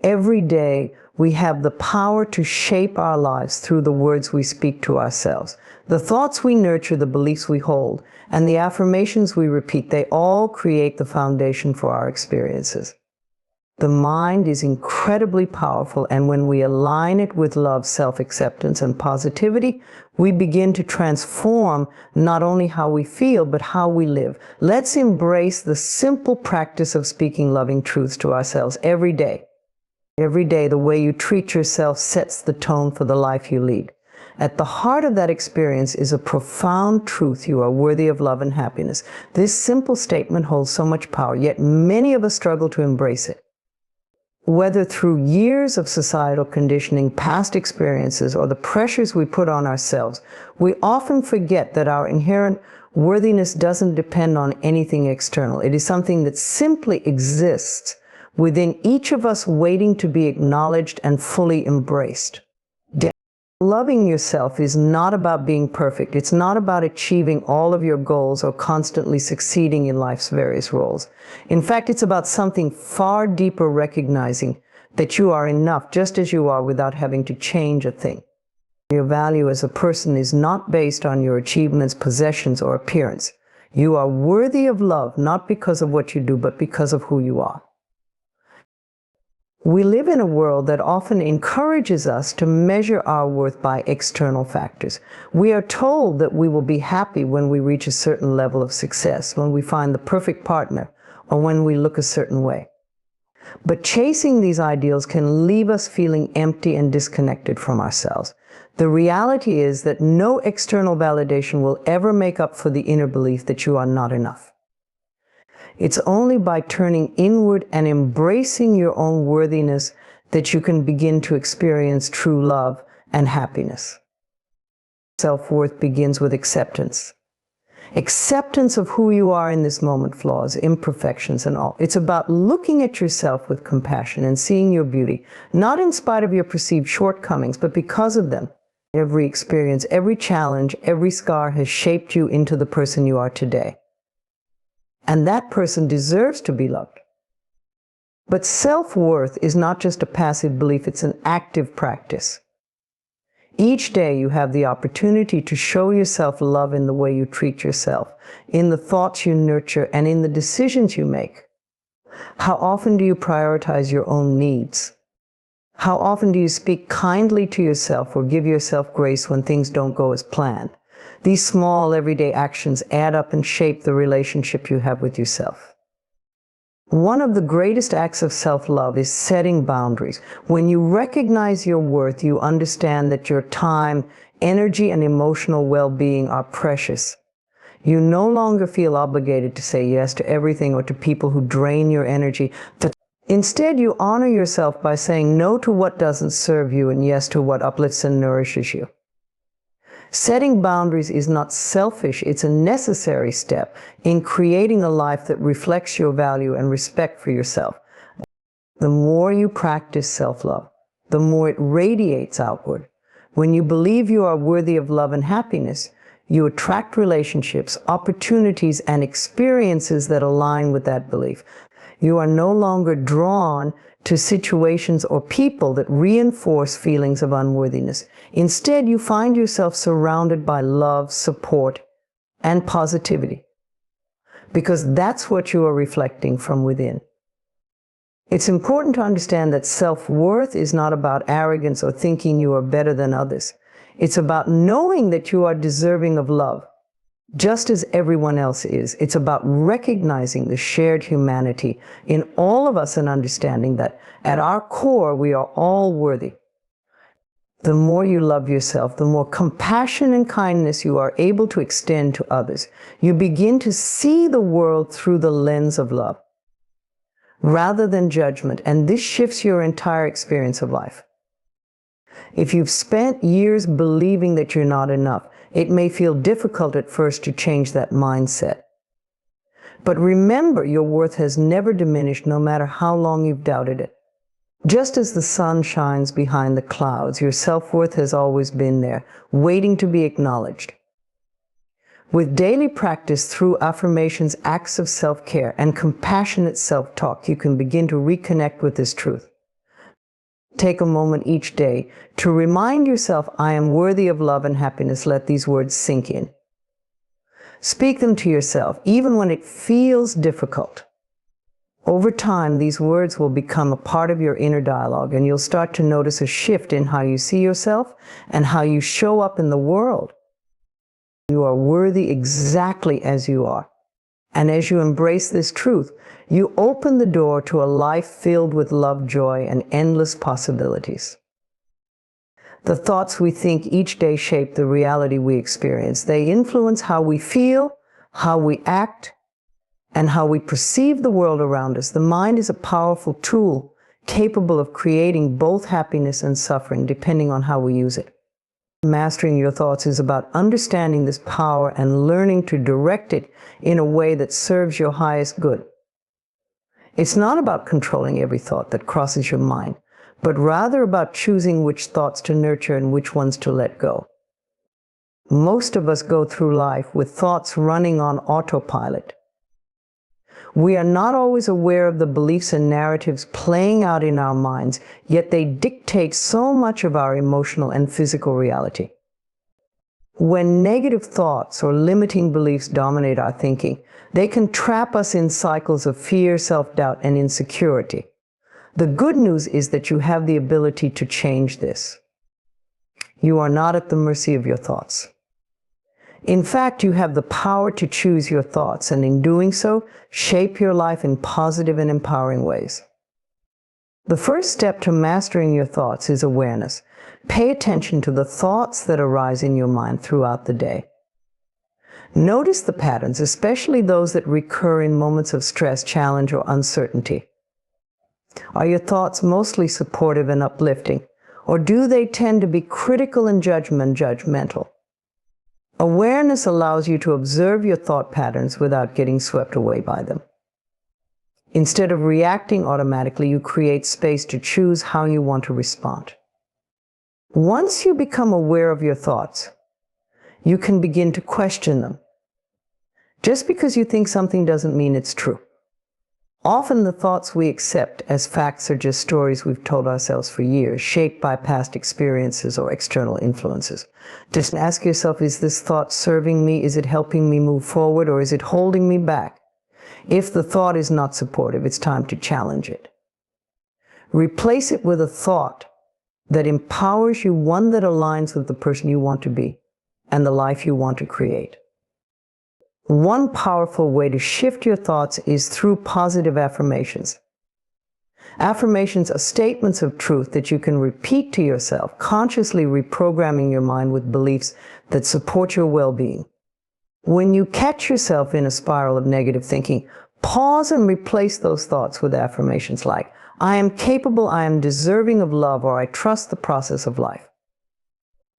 every day we have the power to shape our lives through the words we speak to ourselves. The thoughts we nurture, the beliefs we hold, and the affirmations we repeat, they all create the foundation for our experiences. The mind is incredibly powerful, and when we align it with love, self-acceptance, and positivity, we begin to transform not only how we feel, but how we live. Let's embrace the simple practice of speaking loving truths to ourselves every day. Every day, the way you treat yourself sets the tone for the life you lead. At the heart of that experience is a profound truth: you are worthy of love and happiness. This simple statement holds so much power, yet many of us struggle to embrace it. Whether through years of societal conditioning, past experiences, or the pressures we put on ourselves, we often forget that our inherent worthiness doesn't depend on anything external. It is something that simply exists within each of us, waiting to be acknowledged and fully embraced. Loving yourself is not about being perfect. It's not about achieving all of your goals or constantly succeeding in life's various roles. In fact, it's about something far deeper: recognizing that you are enough just as you are without having to change a thing. Your value as a person is not based on your achievements, possessions, or appearance. You are worthy of love not because of what you do, but because of who you are. We live in a world that often encourages us to measure our worth by external factors. We are told that we will be happy when we reach a certain level of success, when we find the perfect partner, or when we look a certain way. But chasing these ideals can leave us feeling empty and disconnected from ourselves. The reality is that no external validation will ever make up for the inner belief that you are not enough. It's only by turning inward and embracing your own worthiness that you can begin to experience true love and happiness. Self-worth begins with acceptance. Acceptance of who you are in this moment, flaws, imperfections, and all. It's about looking at yourself with compassion and seeing your beauty, not in spite of your perceived shortcomings, but because of them. Every experience, every challenge, every scar has shaped you into the person you are today. And that person deserves to be loved. But self-worth is not just a passive belief, it's an active practice. Each day you have the opportunity to show yourself love in the way you treat yourself, in the thoughts you nurture, and in the decisions you make. How often do you prioritize your own needs? How often do you speak kindly to yourself or give yourself grace when things don't go as planned? These small, everyday actions add up and shape the relationship you have with yourself. One of the greatest acts of self-love is setting boundaries. When you recognize your worth, you understand that your time, energy, and emotional well-being are precious. You no longer feel obligated to say yes to everything or to people who drain your energy. Instead, you honor yourself by saying no to what doesn't serve you and yes to what uplifts and nourishes you. Setting boundaries is not selfish, it's a necessary step in creating a life that reflects your value and respect for yourself. The more you practice self-love, the more it radiates outward. When you believe you are worthy of love and happiness, you attract relationships, opportunities, and experiences that align with that belief. You are no longer drawn to situations or people that reinforce feelings of unworthiness. Instead, you find yourself surrounded by love, support, and positivity, because that's what you are reflecting from within. It's important to understand that self-worth is not about arrogance or thinking you are better than others. It's about knowing that you are deserving of love, just as everyone else is. It's about recognizing the shared humanity in all of us and understanding that at our core, we are all worthy. The more you love yourself, the more compassion and kindness you are able to extend to others. You begin to see the world through the lens of love, rather than judgment, and this shifts your entire experience of life. If you've spent years believing that you're not enough, it may feel difficult at first to change that mindset. But remember, your worth has never diminished, no matter how long you've doubted it. Just as the sun shines behind the clouds, your self-worth has always been there, waiting to be acknowledged. With daily practice through affirmations, acts of self-care, and compassionate self-talk, you can begin to reconnect with this truth. Take a moment each day to remind yourself, I am worthy of love and happiness. Let these words sink in. Speak them to yourself, even when it feels difficult. Over time, these words will become a part of your inner dialogue, and you'll start to notice a shift in how you see yourself and how you show up in the world. You are worthy exactly as you are. And as you embrace this truth, you open the door to a life filled with love, joy, and endless possibilities. The thoughts we think each day shape the reality we experience. They influence how we feel, how we act, and how we perceive the world around us. The mind is a powerful tool capable of creating both happiness and suffering, depending on how we use it. Mastering your thoughts is about understanding this power and learning to direct it in a way that serves your highest good. It's not about controlling every thought that crosses your mind, but rather about choosing which thoughts to nurture and which ones to let go. Most of us go through life with thoughts running on autopilot. We are not always aware of the beliefs and narratives playing out in our minds, yet they dictate so much of our emotional and physical reality. When negative thoughts or limiting beliefs dominate our thinking, they can trap us in cycles of fear, self-doubt, and insecurity. The good news is that you have the ability to change this. You are not at the mercy of your thoughts. In fact, you have the power to choose your thoughts, and in doing so, shape your life in positive and empowering ways. The first step to mastering your thoughts is awareness. Pay attention to the thoughts that arise in your mind throughout the day. Notice the patterns, especially those that recur in moments of stress, challenge, or uncertainty. Are your thoughts mostly supportive and uplifting, or do they tend to be critical and judgmental? Awareness allows you to observe your thought patterns without getting swept away by them. Instead of reacting automatically, you create space to choose how you want to respond. Once you become aware of your thoughts, you can begin to question them. Just because you think something doesn't mean it's true. Often the thoughts we accept as facts are just stories we've told ourselves for years, shaped by past experiences or external influences. Just ask yourself, is this thought serving me? Is it helping me move forward, or is it holding me back? If the thought is not supportive, it's time to challenge it. Replace it with a thought that empowers you, one that aligns with the person you want to be and the life you want to create. One powerful way to shift your thoughts is through positive affirmations. Affirmations are statements of truth that you can repeat to yourself, consciously reprogramming your mind with beliefs that support your well-being. When you catch yourself in a spiral of negative thinking, pause and replace those thoughts with affirmations like, I am capable, I am deserving of love, or I trust the process of life.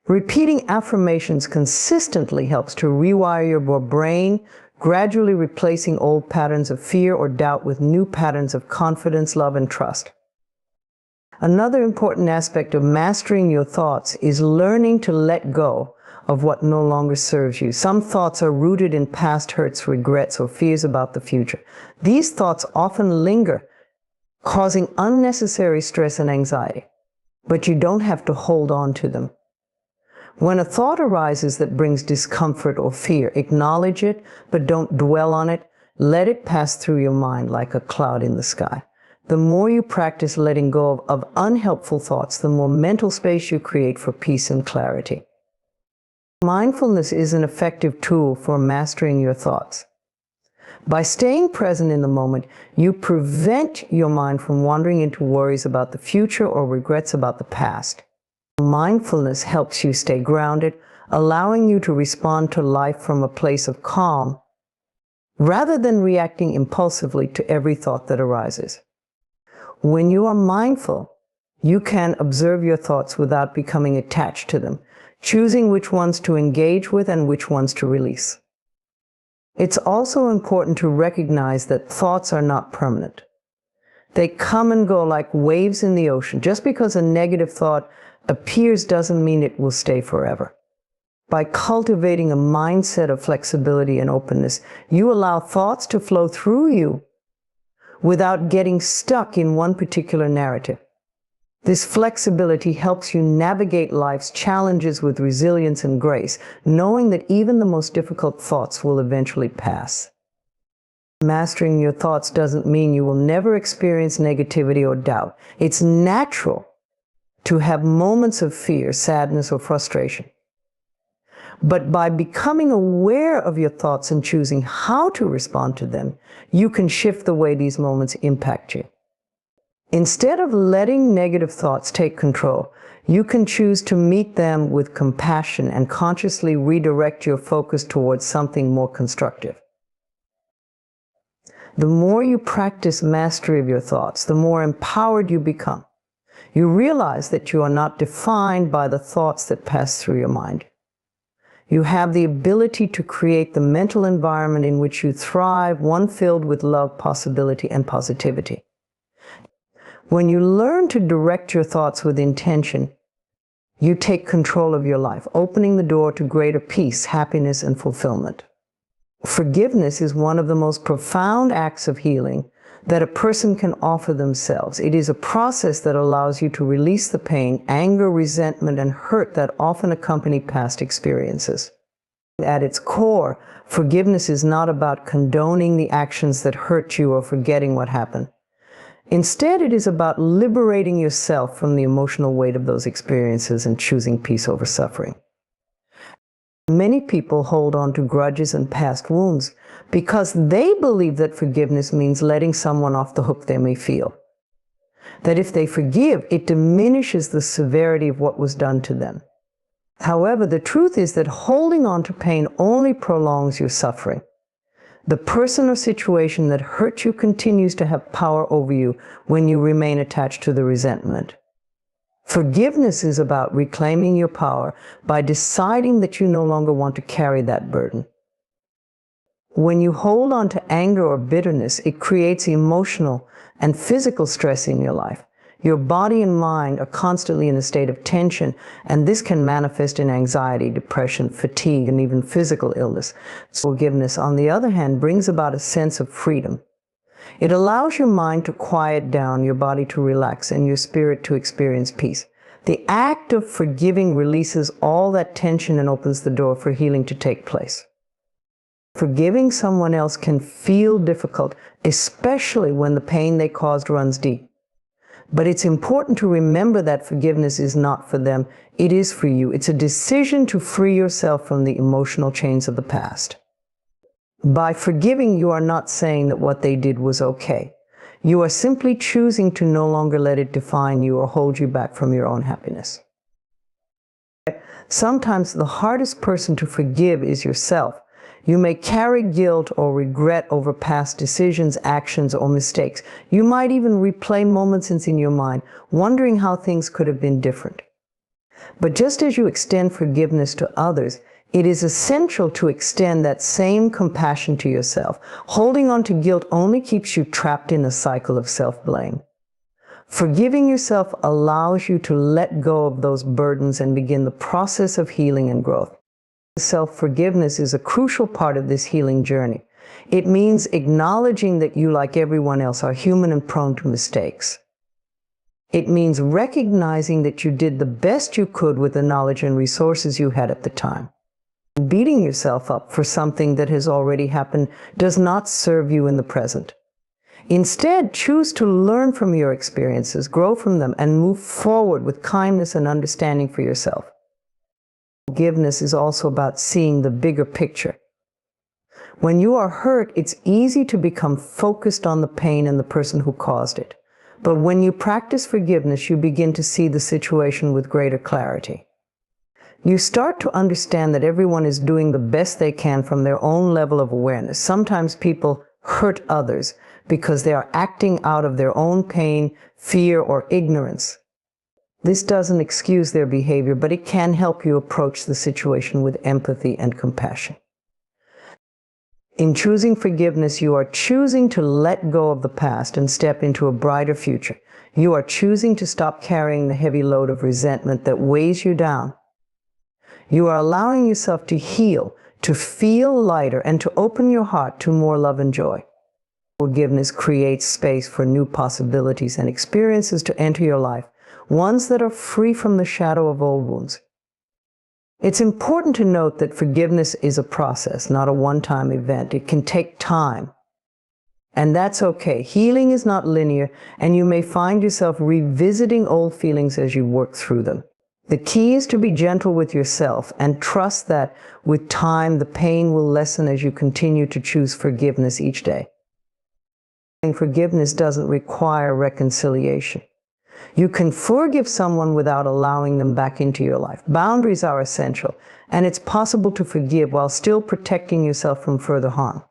Repeating affirmations consistently helps to rewire your brain, gradually replacing old patterns of fear or doubt with new patterns of confidence, love, and trust. Another important aspect of mastering your thoughts is learning to let go of what no longer serves you. Some thoughts are rooted in past hurts, regrets, or fears about the future. These thoughts often linger, causing unnecessary stress and anxiety, but you don't have to hold on to them. When a thought arises that brings discomfort or fear, acknowledge it, but don't dwell on it. Let it pass through your mind like a cloud in the sky. The more you practice letting go of unhelpful thoughts, the more mental space you create for peace and clarity. Mindfulness is an effective tool for mastering your thoughts. By staying present in the moment, you prevent your mind from wandering into worries about the future or regrets about the past. Mindfulness helps you stay grounded, allowing you to respond to life from a place of calm, rather than reacting impulsively to every thought that arises. When you are mindful, you can observe your thoughts without becoming attached to them, choosing which ones to engage with and which ones to release. It's also important to recognize that thoughts are not permanent. They come and go like waves in the ocean. Just because a negative thought appears doesn't mean it will stay forever. By cultivating a mindset of flexibility and openness, you allow thoughts to flow through you without getting stuck in one particular narrative. This flexibility helps you navigate life's challenges with resilience and grace, knowing that even the most difficult thoughts will eventually pass. Mastering your thoughts doesn't mean you will never experience negativity or doubt. It's natural to have moments of fear, sadness, or frustration. But by becoming aware of your thoughts and choosing how to respond to them, you can shift the way these moments impact you. Instead of letting negative thoughts take control, you can choose to meet them with compassion and consciously redirect your focus towards something more constructive. The more you practice mastery of your thoughts, the more empowered you become. You realize that you are not defined by the thoughts that pass through your mind. You have the ability to create the mental environment in which you thrive, one filled with love, possibility, and positivity. When you learn to direct your thoughts with intention, you take control of your life, opening the door to greater peace, happiness, and fulfillment. Forgiveness is one of the most profound acts of healing that a person can offer themselves. It is a process that allows you to release the pain, anger, resentment, and hurt that often accompany past experiences. At its core, forgiveness is not about condoning the actions that hurt you or forgetting what happened. Instead, it is about liberating yourself from the emotional weight of those experiences and choosing peace over suffering. Many people hold on to grudges and past wounds because they believe that forgiveness means letting someone off the hook they may feel. That if they forgive, it diminishes the severity of what was done to them. However, the truth is that holding on to pain only prolongs your suffering. The person or situation that hurt you continues to have power over you when you remain attached to the resentment. Forgiveness is about reclaiming your power by deciding that you no longer want to carry that burden. When you hold on to anger or bitterness, it creates emotional and physical stress in your life. Your body and mind are constantly in a state of tension, and this can manifest in anxiety, depression, fatigue, and even physical illness. Forgiveness, on the other hand, brings about a sense of freedom. It allows your mind to quiet down, your body to relax, and your spirit to experience peace. The act of forgiving releases all that tension and opens the door for healing to take place. Forgiving someone else can feel difficult, especially when the pain they caused runs deep. But it's important to remember that forgiveness is not for them, it is for you. It's a decision to free yourself from the emotional chains of the past. By forgiving, you are not saying that what they did was okay. You are simply choosing to no longer let it define you or hold you back from your own happiness. Sometimes the hardest person to forgive is yourself. You may carry guilt or regret over past decisions, actions, or mistakes. You might even replay moments in your mind, wondering how things could have been different. But just as you extend forgiveness to others, it is essential to extend that same compassion to yourself. Holding on to guilt only keeps you trapped in a cycle of self-blame. Forgiving yourself allows you to let go of those burdens and begin the process of healing and growth. Self-forgiveness is a crucial part of this healing journey. It means acknowledging that you, like everyone else, are human and prone to mistakes. It means recognizing that you did the best you could with the knowledge and resources you had at the time. Beating yourself up for something that has already happened does not serve you in the present. Instead, choose to learn from your experiences, grow from them, and move forward with kindness and understanding for yourself. Forgiveness is also about seeing the bigger picture. When you are hurt, it's easy to become focused on the pain and the person who caused it. But when you practice forgiveness, you begin to see the situation with greater clarity. You start to understand that everyone is doing the best they can from their own level of awareness. Sometimes people hurt others because they are acting out of their own pain, fear, or ignorance. This doesn't excuse their behavior, but it can help you approach the situation with empathy and compassion. In choosing forgiveness, you are choosing to let go of the past and step into a brighter future. You are choosing to stop carrying the heavy load of resentment that weighs you down. You are allowing yourself to heal, to feel lighter, and to open your heart to more love and joy. Forgiveness creates space for new possibilities and experiences to enter your life, ones that are free from the shadow of old wounds. It's important to note that forgiveness is a process, not a one-time event. It can take time. And that's okay. Healing is not linear, and you may find yourself revisiting old feelings as you work through them. The key is to be gentle with yourself and trust that with time, the pain will lessen as you continue to choose forgiveness each day. Forgiveness doesn't require reconciliation. You can forgive someone without allowing them back into your life. Boundaries are essential, and it's possible to forgive while still protecting yourself from further harm.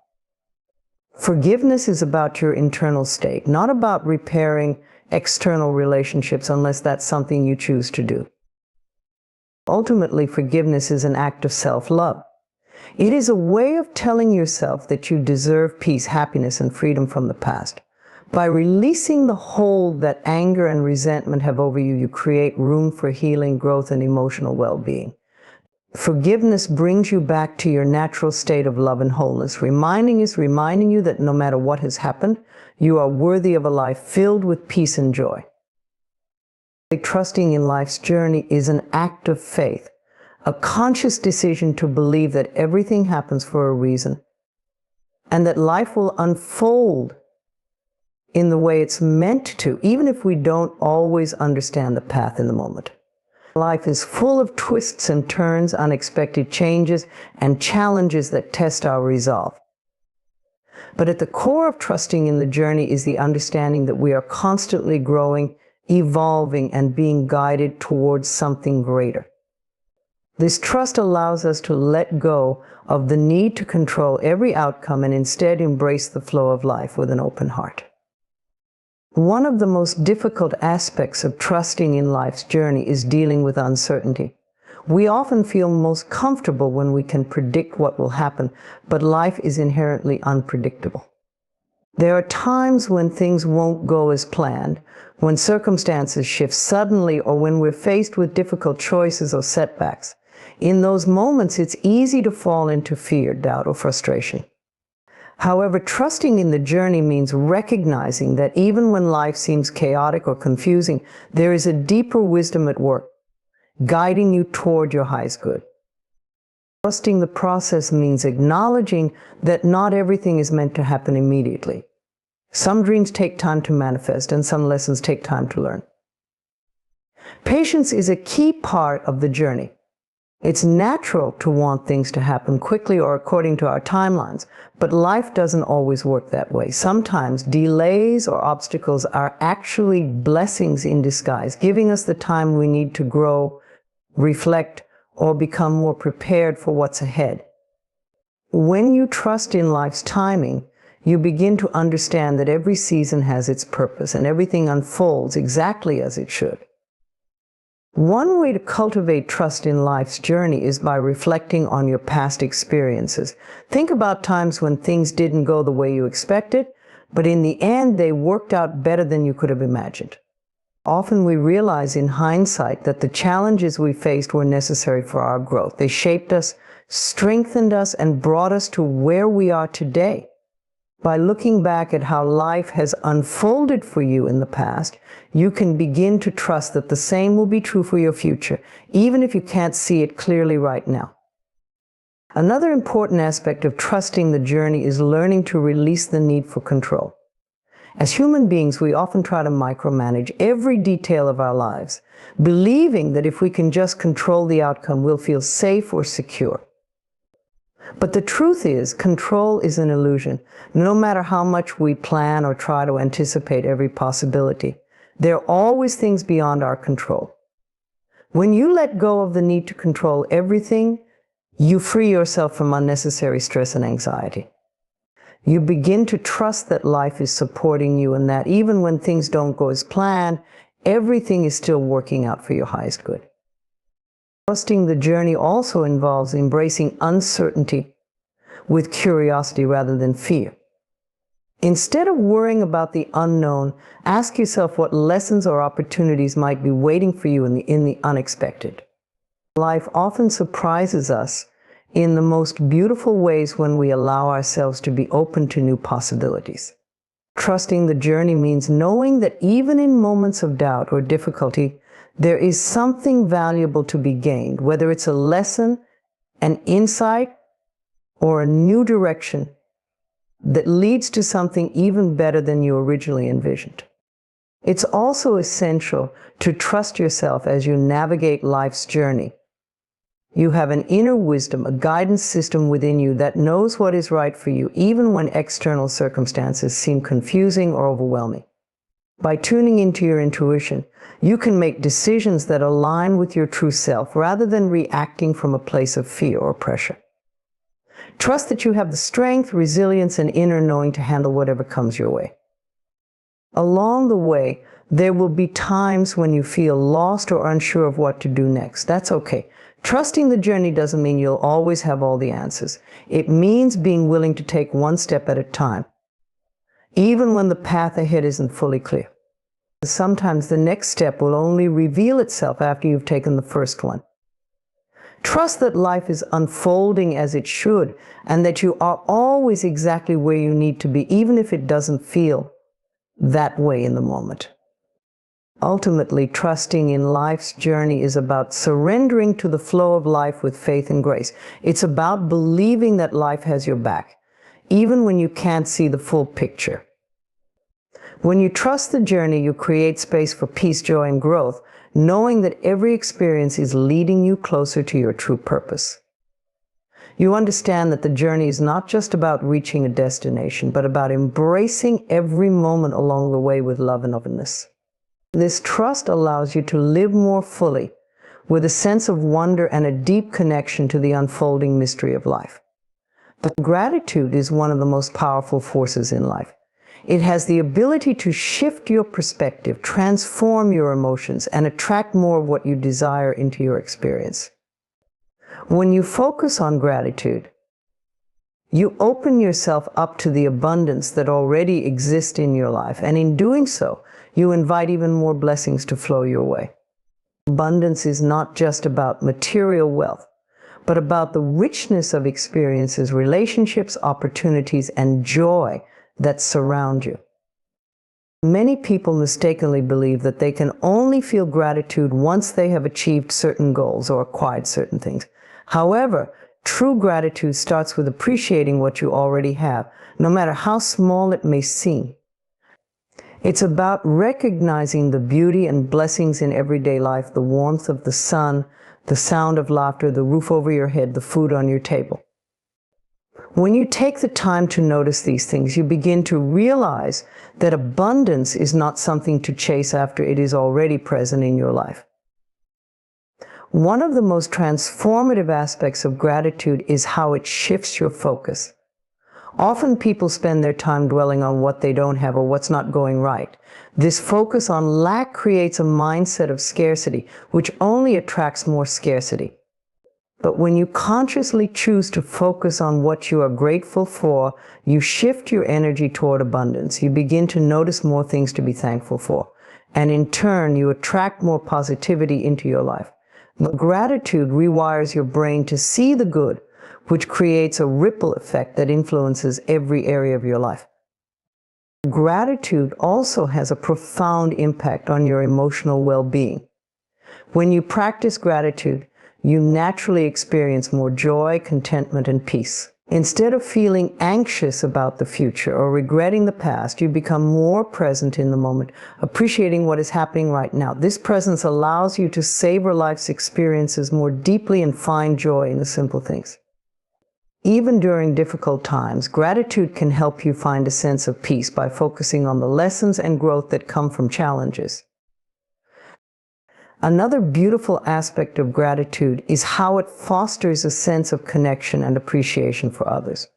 Forgiveness is about your internal state, not about repairing external relationships unless that's something you choose to do. Ultimately, forgiveness is an act of self-love. It is a way of telling yourself that you deserve peace, happiness, and freedom from the past. By releasing the hold that anger and resentment have over you, you create room for healing, growth, and emotional well-being. Forgiveness brings you back to your natural state of love and wholeness, reminding you that no matter what has happened, you are worthy of a life filled with peace and joy. Trusting in life's journey is an act of faith, a conscious decision to believe that everything happens for a reason, and that life will unfold in the way it's meant to, even if we don't always understand the path in the moment. Life is full of twists and turns, unexpected changes, and challenges that test our resolve. But at the core of trusting in the journey is the understanding that we are constantly growing, evolving, and being guided towards something greater. This trust allows us to let go of the need to control every outcome and instead embrace the flow of life with an open heart. One of the most difficult aspects of trusting in life's journey is dealing with uncertainty. We often feel most comfortable when we can predict what will happen, but life is inherently unpredictable. There are times when things won't go as planned, when circumstances shift suddenly, or when we're faced with difficult choices or setbacks. In those moments, it's easy to fall into fear, doubt, or frustration. However, trusting in the journey means recognizing that even when life seems chaotic or confusing, there is a deeper wisdom at work, guiding you toward your highest good. Trusting the process means acknowledging that not everything is meant to happen immediately. Some dreams take time to manifest, and some lessons take time to learn. Patience is a key part of the journey. It's natural to want things to happen quickly or according to our timelines, but life doesn't always work that way. Sometimes delays or obstacles are actually blessings in disguise, giving us the time we need to grow, reflect, or become more prepared for what's ahead. When you trust in life's timing, you begin to understand that every season has its purpose and everything unfolds exactly as it should. One way to cultivate trust in life's journey is by reflecting on your past experiences. Think about times when things didn't go the way you expected, but in the end they worked out better than you could have imagined. Often we realize in hindsight that the challenges we faced were necessary for our growth. They shaped us, strengthened us, and brought us to where we are today. By looking back at how life has unfolded for you in the past, you can begin to trust that the same will be true for your future, even if you can't see it clearly right now. Another important aspect of trusting the journey is learning to release the need for control. As human beings, we often try to micromanage every detail of our lives, believing that if we can just control the outcome, we'll feel safe or secure. But the truth is, control is an illusion. No matter how much we plan or try to anticipate every possibility, there are always things beyond our control. When you let go of the need to control everything, you free yourself from unnecessary stress and anxiety. You begin to trust that life is supporting you and that even when things don't go as planned, everything is still working out for your highest good. Trusting the journey also involves embracing uncertainty with curiosity rather than fear. Instead of worrying about the unknown, ask yourself what lessons or opportunities might be waiting for you in the unexpected. Life often surprises us in the most beautiful ways when we allow ourselves to be open to new possibilities. Trusting the journey means knowing that even in moments of doubt or difficulty, There is something valuable to be gained, whether it's a lesson, an insight, or a new direction that leads to something even better than you originally envisioned. It's also essential to trust yourself as you navigate life's journey. You have an inner wisdom, a guidance system within you that knows what is right for you, even when external circumstances seem confusing or overwhelming. By tuning into your intuition, you can make decisions that align with your true self rather than reacting from a place of fear or pressure. Trust that you have the strength, resilience, and inner knowing to handle whatever comes your way. Along the way, there will be times when you feel lost or unsure of what to do next. That's okay. Trusting the journey doesn't mean you'll always have all the answers. It means being willing to take one step at a time, even when the path ahead isn't fully clear. Sometimes the next step will only reveal itself after you've taken the first one. Trust that life is unfolding as it should, and that you are always exactly where you need to be, even if it doesn't feel that way in the moment. Ultimately, trusting in life's journey is about surrendering to the flow of life with faith and grace. It's about believing that life has your back, even when you can't see the full picture. When you trust the journey, you create space for peace, joy, and growth, knowing that every experience is leading you closer to your true purpose. You understand that the journey is not just about reaching a destination, but about embracing every moment along the way with love and openness. This trust allows you to live more fully, with a sense of wonder and a deep connection to the unfolding mystery of life. But gratitude is one of the most powerful forces in life. It has the ability to shift your perspective, transform your emotions, and attract more of what you desire into your experience. When you focus on gratitude, you open yourself up to the abundance that already exists in your life, and in doing so, you invite even more blessings to flow your way. Abundance is not just about material wealth, but about the richness of experiences, relationships, opportunities, and joy that surround you. Many people mistakenly believe that they can only feel gratitude once they have achieved certain goals or acquired certain things. However, true gratitude starts with appreciating what you already have, no matter how small it may seem. It's about recognizing the beauty and blessings in everyday life, the warmth of the sun, the sound of laughter, the roof over your head, the food on your table. When you take the time to notice these things, you begin to realize that abundance is not something to chase after it is already present in your life. One of the most transformative aspects of gratitude is how it shifts your focus. Often people spend their time dwelling on what they don't have or what's not going right. This focus on lack creates a mindset of scarcity, which only attracts more scarcity. But when you consciously choose to focus on what you are grateful for, you shift your energy toward abundance. You begin to notice more things to be thankful for. And in turn, you attract more positivity into your life. But gratitude rewires your brain to see the good, which creates a ripple effect that influences every area of your life. Gratitude also has a profound impact on your emotional well-being. When you practice gratitude, you naturally experience more joy, contentment, and peace. Instead of feeling anxious about the future or regretting the past, you become more present in the moment, appreciating what is happening right now. This presence allows you to savor life's experiences more deeply and find joy in the simple things. Even during difficult times, gratitude can help you find a sense of peace by focusing on the lessons and growth that come from challenges. Another beautiful aspect of gratitude is how it fosters a sense of connection and appreciation for others.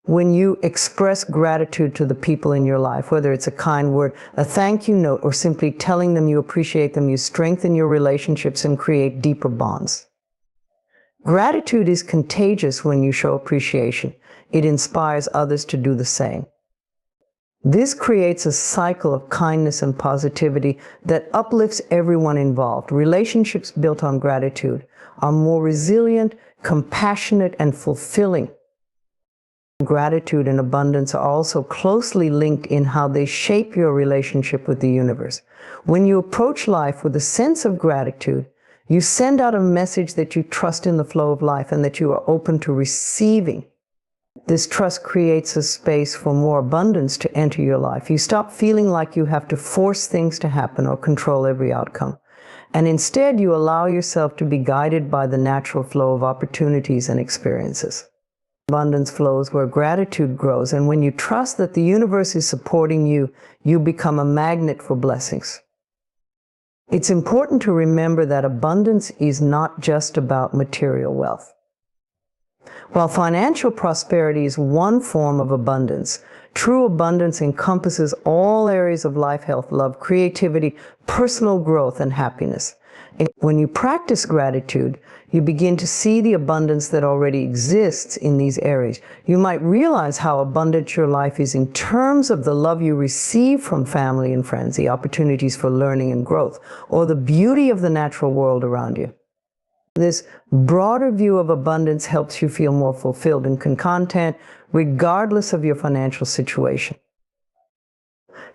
When you express gratitude to the people in your life, whether it's a kind word, a thank you note, or simply telling them you appreciate them, you strengthen your relationships and create deeper bonds. Gratitude is contagious when you show appreciation. It inspires others to do the same. This creates a cycle of kindness and positivity that uplifts everyone involved. Relationships built on gratitude are more resilient, compassionate, and fulfilling. Gratitude and abundance are also closely linked in how they shape your relationship with the universe. When you approach life with a sense of gratitude, you send out a message that you trust in the flow of life and that you are open to receiving. This trust creates a space for more abundance to enter your life. You stop feeling like you have to force things to happen or control every outcome. And instead, you allow yourself to be guided by the natural flow of opportunities and experiences. Abundance flows where gratitude grows, and when you trust that the universe is supporting you, you become a magnet for blessings. It's important to remember that abundance is not just about material wealth. While financial prosperity is one form of abundance, true abundance encompasses all areas of life, health, love, creativity, personal growth, and happiness. And when you practice gratitude, you begin to see the abundance that already exists in these areas. You might realize how abundant your life is in terms of the love you receive from family and friends, the opportunities for learning and growth, or the beauty of the natural world around you. This broader view of abundance helps you feel more fulfilled and content, regardless of your financial situation.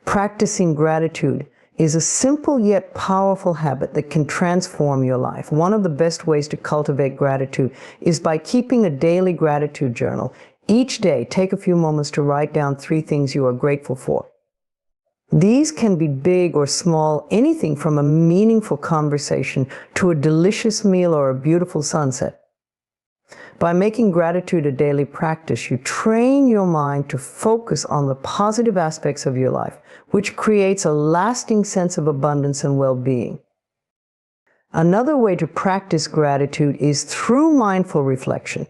Practicing gratitude is a simple yet powerful habit that can transform your life. One of the best ways to cultivate gratitude is by keeping a daily gratitude journal. Each day, take a few moments to write down 3 things you are grateful for. These can be big or small, anything from a meaningful conversation to a delicious meal or a beautiful sunset. By making gratitude a daily practice, you train your mind to focus on the positive aspects of your life, which creates a lasting sense of abundance and well-being. Another way to practice gratitude is through mindful reflection.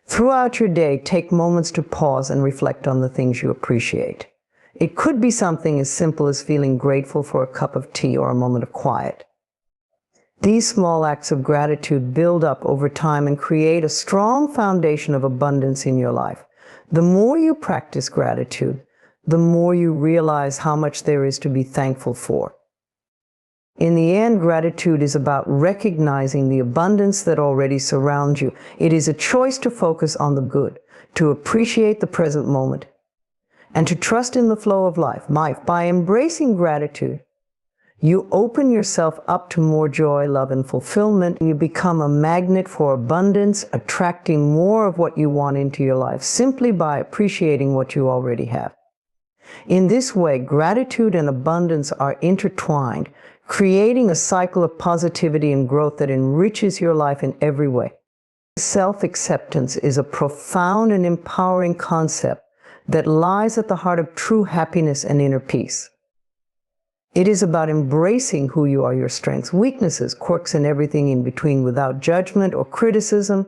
Throughout your day, take moments to pause and reflect on the things you appreciate. It could be something as simple as feeling grateful for a cup of tea or a moment of quiet. These small acts of gratitude build up over time and create a strong foundation of abundance in your life. The more you practice gratitude, the more you realize how much there is to be thankful for. In the end, gratitude is about recognizing the abundance that already surrounds you. It is a choice to focus on the good, to appreciate the present moment, and to trust in the flow of life. By embracing gratitude, you open yourself up to more joy, love, and fulfillment. You become a magnet for abundance, attracting more of what you want into your life simply by appreciating what you already have. In this way, gratitude and abundance are intertwined, creating a cycle of positivity and growth that enriches your life in every way. Self-acceptance is a profound and empowering concept that lies at the heart of true happiness and inner peace. It is about embracing who you are, your strengths, weaknesses, quirks, and everything in between without judgment or criticism.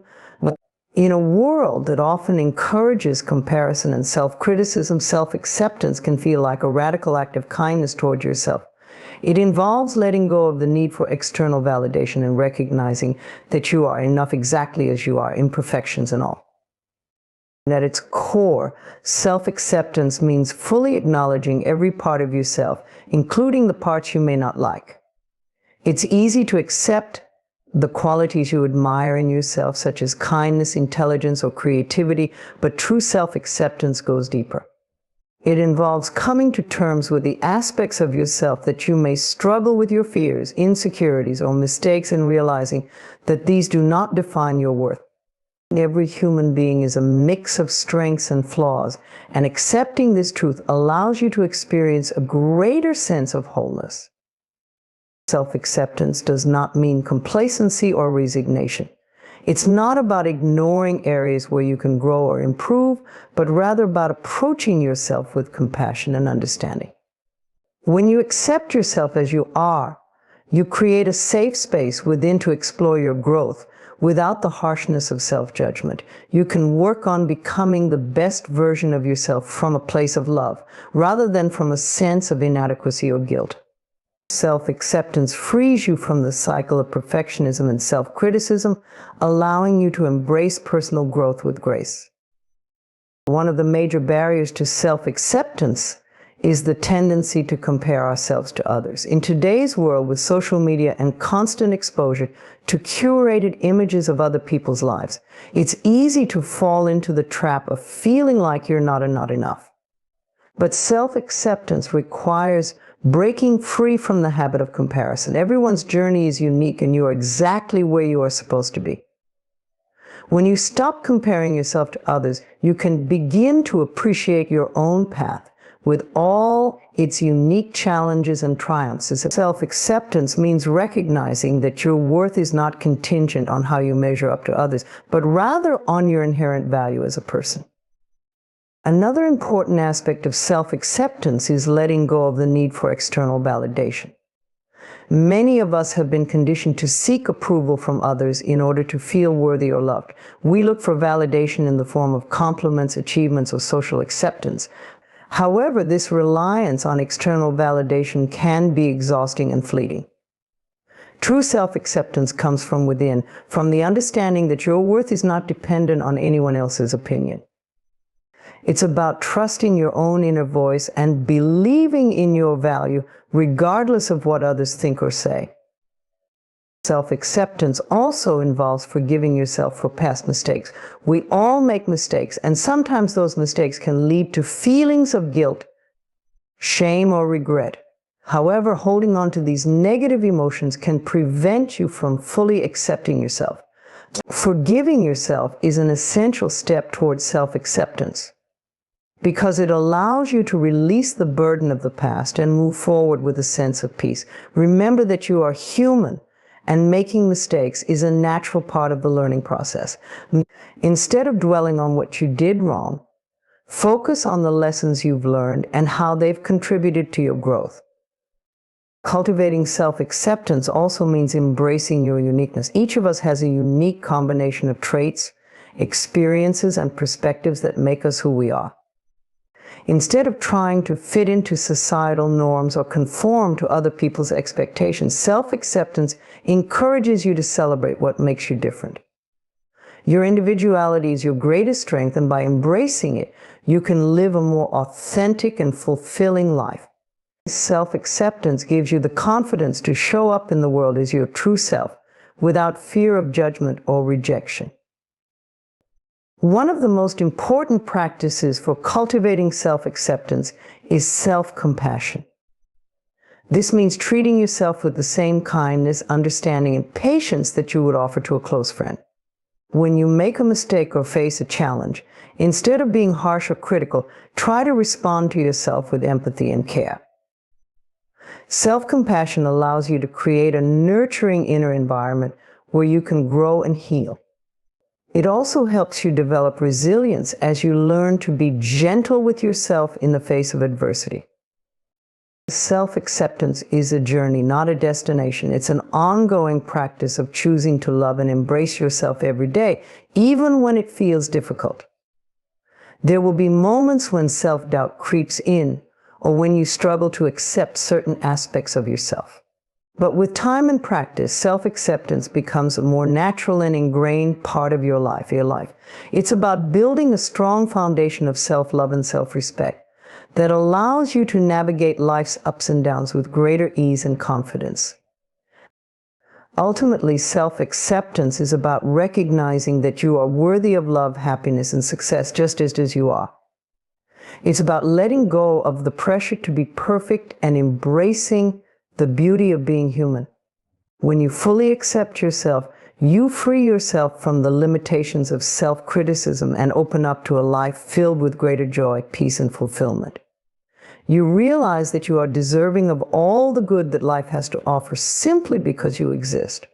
In a world that often encourages comparison and self-criticism, self-acceptance can feel like a radical act of kindness toward yourself. It involves letting go of the need for external validation and recognizing that you are enough exactly as you are, imperfections and all. At its core, self-acceptance means fully acknowledging every part of yourself, including the parts you may not like. It's easy to accept the qualities you admire in yourself, such as kindness, intelligence, or creativity, but true self-acceptance goes deeper. It involves coming to terms with the aspects of yourself that you may struggle with, your fears, insecurities, or mistakes, and realizing that these do not define your worth. Every human being is a mix of strengths and flaws, and accepting this truth allows you to experience a greater sense of wholeness. Self-acceptance does not mean complacency or resignation. It's not about ignoring areas where you can grow or improve, but rather about approaching yourself with compassion and understanding. When you accept yourself as you are, you create a safe space within to explore your growth without the harshness of self-judgment. You can work on becoming the best version of yourself from a place of love, rather than from a sense of inadequacy or guilt. Self-acceptance frees you from the cycle of perfectionism and self-criticism, allowing you to embrace personal growth with grace. One of the major barriers to self-acceptance is the tendency to compare ourselves to others. In today's world, with social media and constant exposure to curated images of other people's lives, it's easy to fall into the trap of feeling like you're not enough. But self-acceptance requires breaking free from the habit of comparison. Everyone's journey is unique, and you are exactly where you are supposed to be. When you stop comparing yourself to others, you can begin to appreciate your own path with all its unique challenges and triumphs. Self-acceptance means recognizing that your worth is not contingent on how you measure up to others, but rather on your inherent value as a person. Another important aspect of self-acceptance is letting go of the need for external validation. Many of us have been conditioned to seek approval from others in order to feel worthy or loved. We look for validation in the form of compliments, achievements, or social acceptance. However, this reliance on external validation can be exhausting and fleeting. True self-acceptance comes from within, from the understanding that your worth is not dependent on anyone else's opinion. It's about trusting your own inner voice and believing in your value, regardless of what others think or say. Self-acceptance also involves forgiving yourself for past mistakes. We all make mistakes, and sometimes those mistakes can lead to feelings of guilt, shame, or regret. However, holding on to these negative emotions can prevent you from fully accepting yourself. Forgiving yourself is an essential step towards self-acceptance, because it allows you to release the burden of the past and move forward with a sense of peace. Remember that you are human, and making mistakes is a natural part of the learning process. Instead of dwelling on what you did wrong, focus on the lessons you've learned and how they've contributed to your growth. Cultivating self-acceptance also means embracing your uniqueness. Each of us has a unique combination of traits, experiences, and perspectives that make us who we are. Instead of trying to fit into societal norms or conform to other people's expectations, self-acceptance encourages you to celebrate what makes you different. Your individuality is your greatest strength, and by embracing it, you can live a more authentic and fulfilling life. Self-acceptance gives you the confidence to show up in the world as your true self, without fear of judgment or rejection. One of the most important practices for cultivating self-acceptance is self-compassion. This means treating yourself with the same kindness, understanding, and patience that you would offer to a close friend. When you make a mistake or face a challenge, instead of being harsh or critical, try to respond to yourself with empathy and care. Self-compassion allows you to create a nurturing inner environment where you can grow and heal. It also helps you develop resilience as you learn to be gentle with yourself in the face of adversity. Self-acceptance is a journey, not a destination. It's an ongoing practice of choosing to love and embrace yourself every day, even when it feels difficult. There will be moments when self-doubt creeps in, or when you struggle to accept certain aspects of yourself. But with time and practice, self-acceptance becomes a more natural and ingrained part of your life. It's about building a strong foundation of self-love and self-respect that allows you to navigate life's ups and downs with greater ease and confidence. Ultimately, self-acceptance is about recognizing that you are worthy of love, happiness, and success just as you are. It's about letting go of the pressure to be perfect and embracing the beauty of being human. When you fully accept yourself, you free yourself from the limitations of self-criticism and open up to a life filled with greater joy, peace, and fulfillment. You realize that you are deserving of all the good that life has to offer simply because you exist.